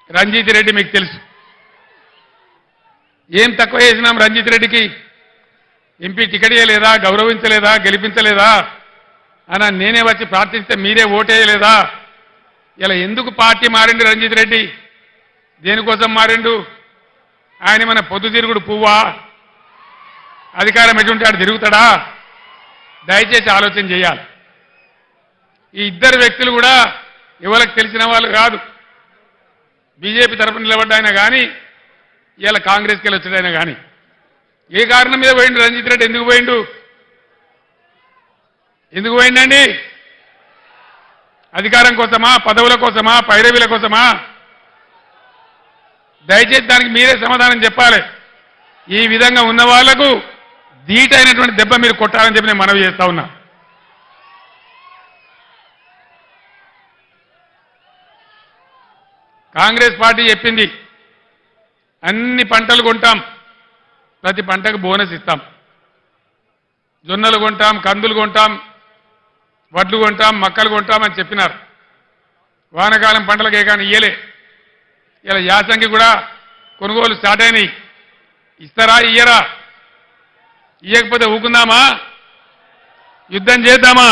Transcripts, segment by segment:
రంజిత్ రెడ్డి మీకు తెలుసు. ఏం తక్కువ చేసినాం రంజిత్ రెడ్డికి? ఎంపీ టికెట్ ఇవ్వలేదా, గౌరవించలేదా, గెలిపించలేదా అని నేనే వచ్చి ప్రార్థిస్తే మీరే ఓటేయలేదా? ఇలా ఎందుకు పార్టీ మారిండు రంజిత్ రెడ్డి? దేనికోసం మారిండు? ఆయన మన పొద్దుతిరుగుడు పువ్వా? అధికారం ఎటువంటి ఆడు తిరుగుతాడా? దయచేసి ఆలోచన చేయాలి. ఈ ఇద్దరు వ్యక్తులు కూడా ఎవరికి తెలిసిన వాళ్ళు కాదు. బీజేపీ తరఫున నిలబడ్డాయినా కానీ ఇలా కాంగ్రెస్కి వెళ్ళి వచ్చాడైనా కానీ ఏ కారణం మీద పోయిండు రంజిత్ రెడ్డి? ఎందుకు పోయిండు? ఎందుకు పోయిండండి? అధికారం కోసమా, పదవుల కోసమా, పైరవీల కోసమా? దయచేసి దానికి మీరే సమాధానం చెప్పాలి. ఈ విధంగా ఉన్న వాళ్లకు ధీటైనటువంటి దెబ్బ మీరు కొట్టాలని చెప్పి నేను మనవి చేస్తా ఉన్నా. కాంగ్రెస్ పార్టీ చెప్పింది అన్ని పంటలు కొంటాం, ప్రతి పంటకు బోనస్ ఇస్తాం. జొన్నలు కొంటాం, కందులు కొంటాం, వడ్లు కొంటాం, మక్కలు కొంటాం అని చెప్పినారు. వానకాలం పంటలకు ఏకాని ఇయ్యలే. ఇలా యాసంగి కూడా కొనుగోలు స్టార్ట్ అయినాయి. ఇస్తారా ఇయ్యరా? ఇయ్యకపోతే ఊకుందామా? యుద్ధం చేద్దామా?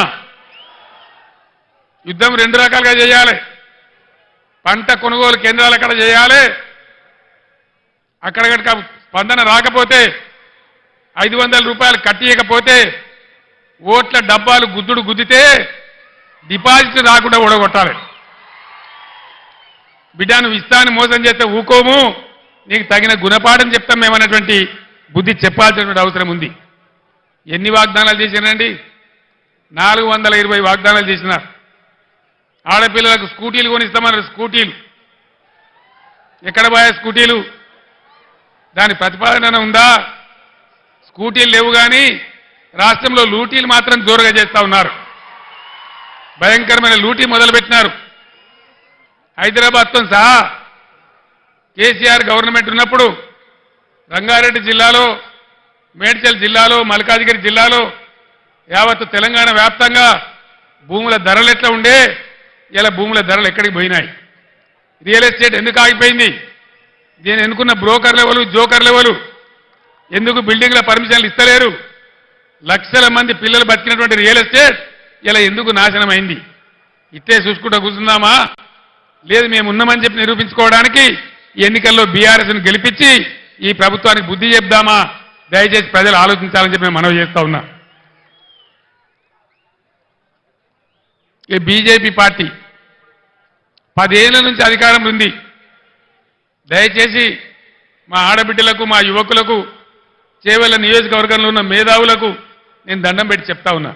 యుద్ధం రెండు రకాలుగా చేయాలి. పంట కొనుగోలు కేంద్రాలు అక్కడ చేయాలి. అక్కడ స్పందన రాకపోతే 500 రూపాయలు కట్టియకపోతే ఓట్ల డబ్బాలు గుద్దుడు గుద్దితే డిపాజిట్ రాకుండా ఓడగొట్టాలి. బిడ్డ నువ్వు ఇస్తాను మోసం చేస్తే ఊకోము, నీకు తగిన గుణపాఠం చెప్తాం మేమన్నటువంటి బుద్ధి చెప్పాల్సినటువంటి అవసరం ఉంది. ఎన్ని వాగ్దానాలు చేసినారండి? 420 వాగ్దానాలు చేసినారు. ఆడపిల్లలకు స్కూటీలు కొనిస్తామన్నారు. స్కూటీలు ఎక్కడ పోయా? స్కూటీలు దాని ప్రతిపాదన ఉందా? స్కూటీలు లేవు. కానీ రాష్ట్రంలో లూటీలు మాత్రం జోరుగా చేస్తా ఉన్నారు. భయంకరమైన లూటీ మొదలుపెట్టినారు. హైదరాబాద్తో సహా కేసీఆర్ గవర్నమెంట్ ఉన్నప్పుడు రంగారెడ్డి జిల్లాలో, మేడ్చల్ జిల్లాలో, మల్కాజిగిరి జిల్లాలో, యావత్తు తెలంగాణ వ్యాప్తంగా భూముల ధరలు ఎట్లా ఉండే, ఇలా భూముల ధరలు ఎక్కడికి పోయినాయి? రియల్ ఎస్టేట్ ఎందుకు ఆగిపోయింది? దీన్ని ఎన్నుకున్న బ్రోకర్ లెవెలు, జోకర్ లెవెలు ఎందుకు బిల్డింగ్ల పర్మిషన్లు ఇస్తలేరు? లక్షల మంది పిల్లలు బతికినటువంటి రియల్ ఎస్టేట్ ఇలా ఎందుకు నాశనం అయింది? ఇట్టే చూసుకుంటూ కూర్చుందామా? లేదు, మేము ఉన్నామని చెప్పి నిరూపించుకోవడానికి ఎన్నికల్లో బీఆర్ఎస్ను గెలిపించి ఈ ప్రభుత్వానికి బుద్ధి చెప్దామా? దయచేసి ప్రజలు ఆలోచించాలని చెప్పి మేము మనవి చేస్తా ఉన్నా. ఈ బీజేపీ పార్టీ 10 ఏళ్ల నుంచి అధికారంలో ఉంది. దయచేసి మా ఆడబిడ్డలకు, మా యువకులకు, చేవెళ్ల నియోజకవర్గంలో ఉన్న మేధావులకు నేను దండం పెట్టి చెప్తా ఉన్నా.